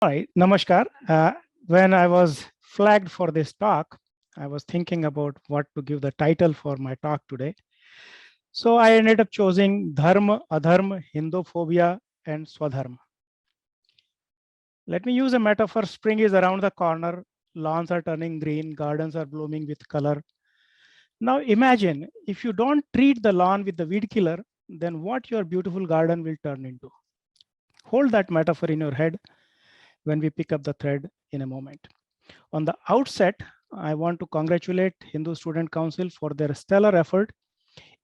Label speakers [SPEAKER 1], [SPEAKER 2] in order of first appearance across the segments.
[SPEAKER 1] All right, Namaskar. When I was flagged for this talk, I was thinking about what to give the title for my talk today. So I ended up choosing Dharma, Adharma, Hinduphobia, and Swadharma. Let me use a metaphor. Spring is around the corner, lawns are turning green, gardens are blooming with color. Now imagine if you don't treat the lawn with the weed killer, then what your beautiful garden will turn into. Hold that metaphor in your head when we pick up the thread in a moment. On the outset, I want to congratulate Hindu Student Council for their stellar effort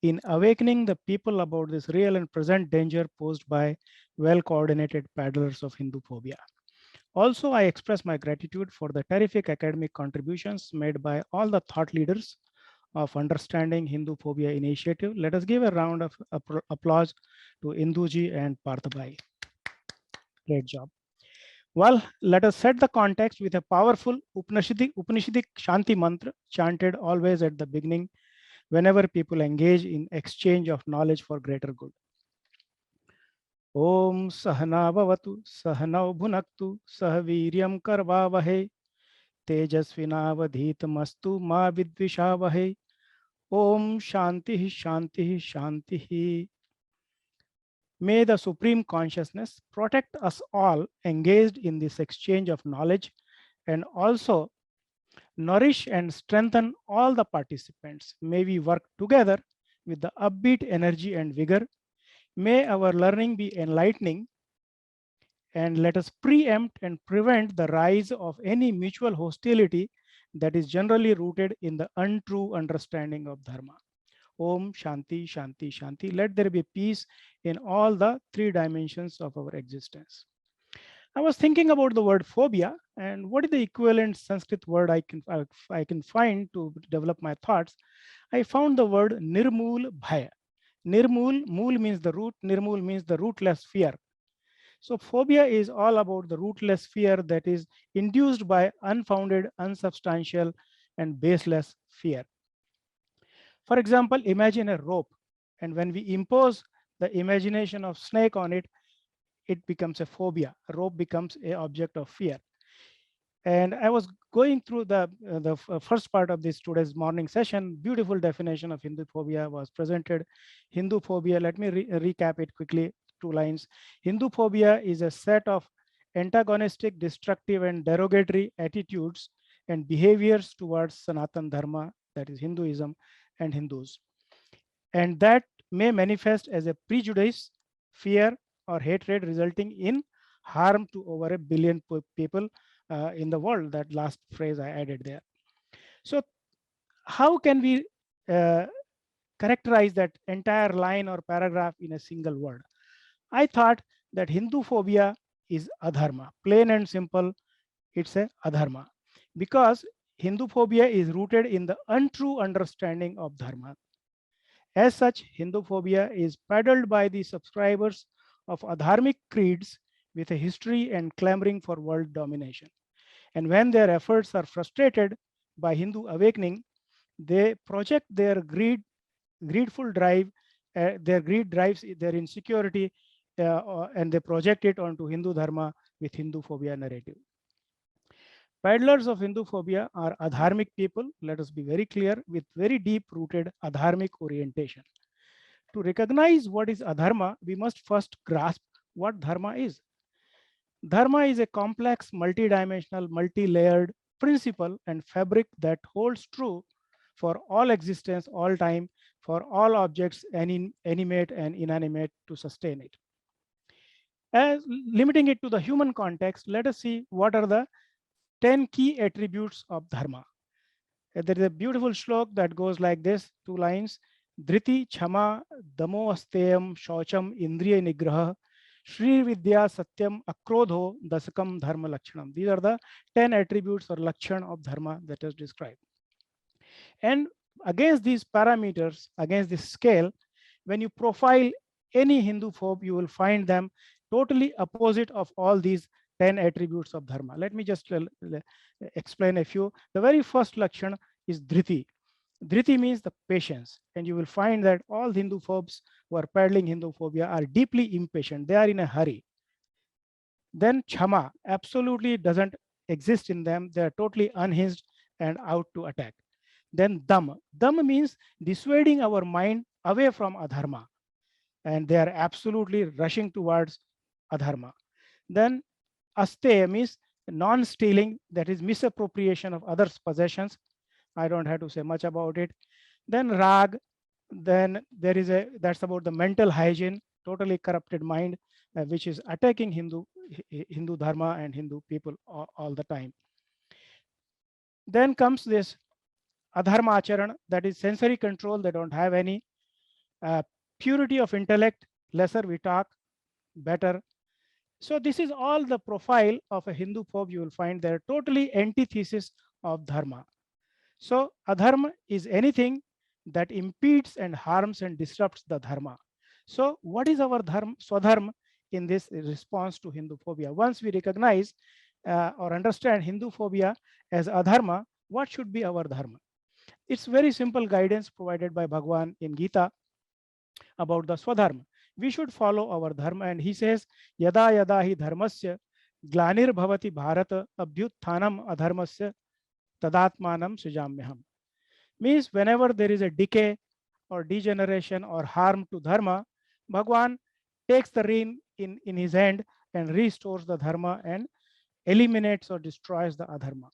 [SPEAKER 1] in awakening the people about this real and present danger posed by well-coordinated peddlers of Hindu phobia. Also, I express my gratitude for the terrific academic contributions made by all the thought leaders of Understanding Hindu Phobia initiative. Let us give a round of applause to Induji and Parthabai. Great job. Well, let us set the context with a powerful Upanishadic Shanti mantra chanted always at the beginning whenever people engage in exchange of knowledge for greater good. Om Sahana Bhavatu Sahanau Bhunaktu Sahaviryam Karvavahe Tejasvinavadhitamastu Ma Vidvishavahe Om Shanti Shanti Shanti. May the Supreme Consciousness protect us all engaged in this exchange of knowledge and also nourish and strengthen all the participants. May we work together with the upbeat energy and vigor. May our learning be enlightening, and let us preempt and prevent the rise of any mutual hostility that is generally rooted in the untrue understanding of Dharma. Om Shanti Shanti Shanti. Let there be peace in all the three dimensions of our existence. I was thinking about the word phobia and what is the equivalent Sanskrit word I can find to develop my thoughts. I found the word nirmul bhaya. Mool means the root, nirmul means the rootless fear. So phobia is all about the rootless fear that is induced by unfounded, unsubstantial, and baseless fear. For example, imagine a rope, and when we impose the imagination of snake on it, it becomes a phobia. A rope becomes an object of fear. And I was going through the first part of this today's morning session. Beautiful definition of Hindu phobia was presented. Hindu phobia, let me recap it quickly, 2 lines. Hindu phobia is a set of antagonistic, destructive, and derogatory attitudes and behaviors towards Sanatan Dharma, that is Hinduism and Hindus. And that may manifest as a prejudice, fear, or hatred resulting in harm to over 1 billion people in the world. That last phrase I added there. So how can we characterize that entire line or paragraph in a single word? I thought that Hindu phobia is adharma. Plain and simple, it's a adharma. Because Hindu phobia is rooted in the untrue understanding of dharma. As such, Hindu phobia is peddled by the subscribers of adharmic creeds with a history and clamoring for world domination. And when their efforts are frustrated by Hindu awakening, they project their greedful drive, their greed drives their insecurity, and they project it onto Hindu Dharma with Hindu phobia narrative. Peddlers of Hindu phobia are adharmic people, let us be very clear, with very deep rooted adharmic orientation. To recognize what is adharma, we must first grasp what dharma is. Dharma is a complex, multidimensional, multi-layered principle and fabric that holds true for all existence, all time, for all objects, animate and inanimate, to sustain it. As limiting it to the human context, let us see what are the 10 key attributes of dharma. There is a beautiful shlok that goes like this, 2 lines. Dhriti, Chama, Damo Asteyam, Shaucham, Indriya Nigraha, Shri Vidya, Satyam, Akrodho, Dasakam, Dharma Lakshanam. These are the 10 attributes or lakshan of dharma that is described. And against these parameters, against this scale, when you profile any Hindu phobe, you will find them totally opposite of all these 10 attributes of dharma. Let me just explain a few. The very first lakshan is dhriti. Dhriti means the patience, and you will find that all Hindu phobes who are peddling Hindu phobia are deeply impatient. They are in a hurry. Then Chama absolutely doesn't exist in them. They are totally unhinged and out to attack. Then Dam. Dam means dissuading our mind away from adharma, and they are absolutely rushing towards adharma. Then Aste means non-stealing, that is misappropriation of others' possessions. I don't have to say much about it. Then Rag, then there is that's about the mental hygiene, totally corrupted mind, which is attacking Hindu dharma and Hindu people all the time. Then comes this adharma acharan, that is sensory control. They don't have any. Purity of intellect, lesser we talk, better. So this is all the profile of a Hindu phobe. You will find they're totally antithesis of dharma. So adharma is anything that impedes and harms and disrupts the dharma. So what is our dharma, swadharma, in this response to Hindu phobia? Once we recognize or understand Hindu phobia as adharma, what should be our dharma? It's very simple guidance provided by Bhagwan in Gita about the swadharma. We should follow our dharma, and he says, Yada yada hi dharmasya glanir bhavati bharata abhyutthanam adharmasya tadatmanam sujamyaham. Means whenever there is a decay or degeneration or harm to dharma, Bhagwan takes the rein in his hand and restores the dharma and eliminates or destroys the adharma.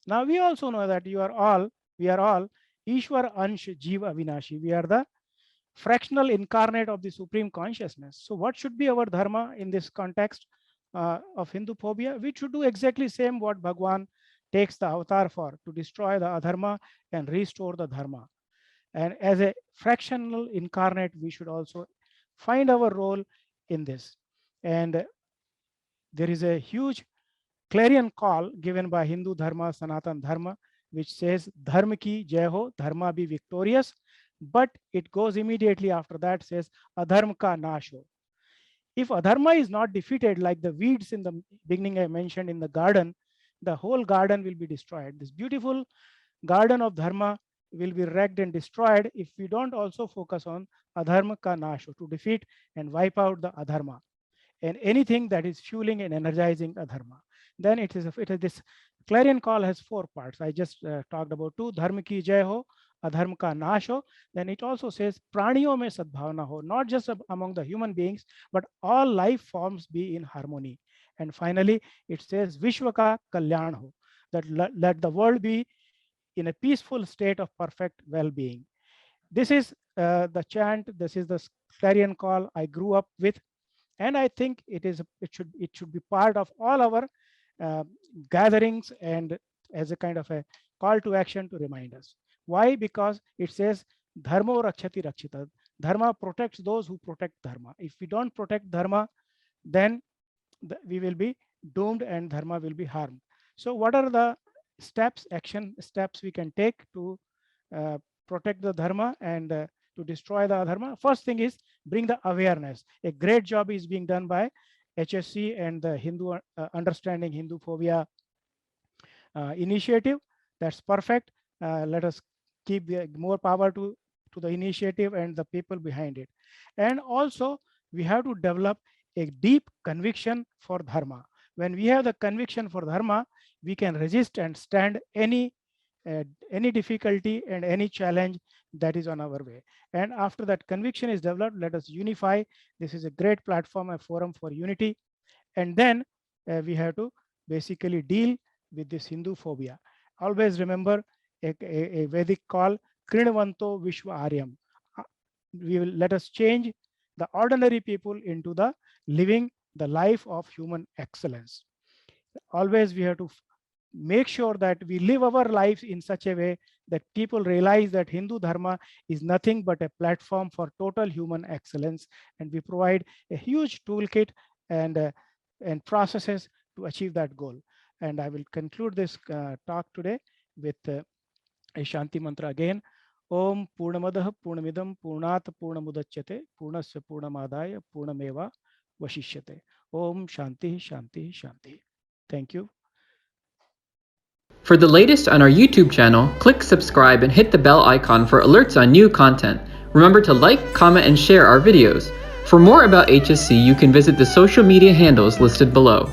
[SPEAKER 1] Now we also know that we are all Ishwar Ansh Jeev Avinashi. We are the fractional incarnate of the supreme consciousness. So what should be our dharma in this context of Hindu phobia? We should do exactly same what Bhagwan takes the avatar for, to destroy the adharma and restore the dharma. And as a fractional incarnate, we should also find our role in this. And there is a huge clarion call given by Hindu dharma, Sanatan dharma, which says, Dharma ki jai ho, dharma be victorious. But it goes immediately after that, says, Adharma ka nash ho. If adharma is not defeated, like the weeds in the beginning I mentioned in the garden, the whole garden will be destroyed. This beautiful garden of dharma will be wrecked and destroyed if we don't also focus on adharma ka nash, to defeat and wipe out the adharma and anything that is fueling and energizing adharma. Then it is this clarion call has 4 parts. I just talked about 2. Dharma ki jai ho, adharma ka nash ho. Then it also says praniyo mein sadbhavana ho, not just among the human beings, but all life forms be in harmony. And finally, it says vishwa ka kalyan ho, that let the world be in a peaceful state of perfect well-being. This is the chant. This is the clarion call I grew up with, and I think it should be part of all our gatherings and as a kind of a call to action to remind us. Why? Because it says dharma rakshati rakshita. Dharma protects those who protect dharma. If we don't protect dharma, then we will be doomed and dharma will be harmed. So what are the action steps we can take to protect the dharma and to destroy the adharma? First thing is bring the awareness. A great job is being done by HSC and the Hindu Understanding Hinduphobia initiative. That's perfect. Let us keep more power to the initiative and the people behind it. And also we have to develop a deep conviction for dharma. When we have the conviction for dharma, we can resist and stand any difficulty and any challenge that is on our way. And after that conviction is developed, let us unify. This is a great platform, a forum for unity. And then we have to basically deal with this Hindu phobia. Always remember a Vedic call, Krinavanto Vishwa Aryam. We will let us change the ordinary people into the living the life of human excellence. Always we have to make sure that we live our lives in such a way that people realize that Hindu Dharma is nothing but a platform for total human excellence, and we provide a huge toolkit and processes to achieve that goal. And I will conclude this talk today with a Shanti mantra again. Om Purnamadah Purnamidam Purnat Purnamudachyate Purnasya Purnamadaya Purnameva Vashishyate. Om Shanti Shanti Shanti. Thank you.
[SPEAKER 2] For the latest on our YouTube channel, click subscribe and hit the bell icon for alerts on new content. Remember to like, comment, and share our videos. For more about HSC, you can visit the social media handles listed below.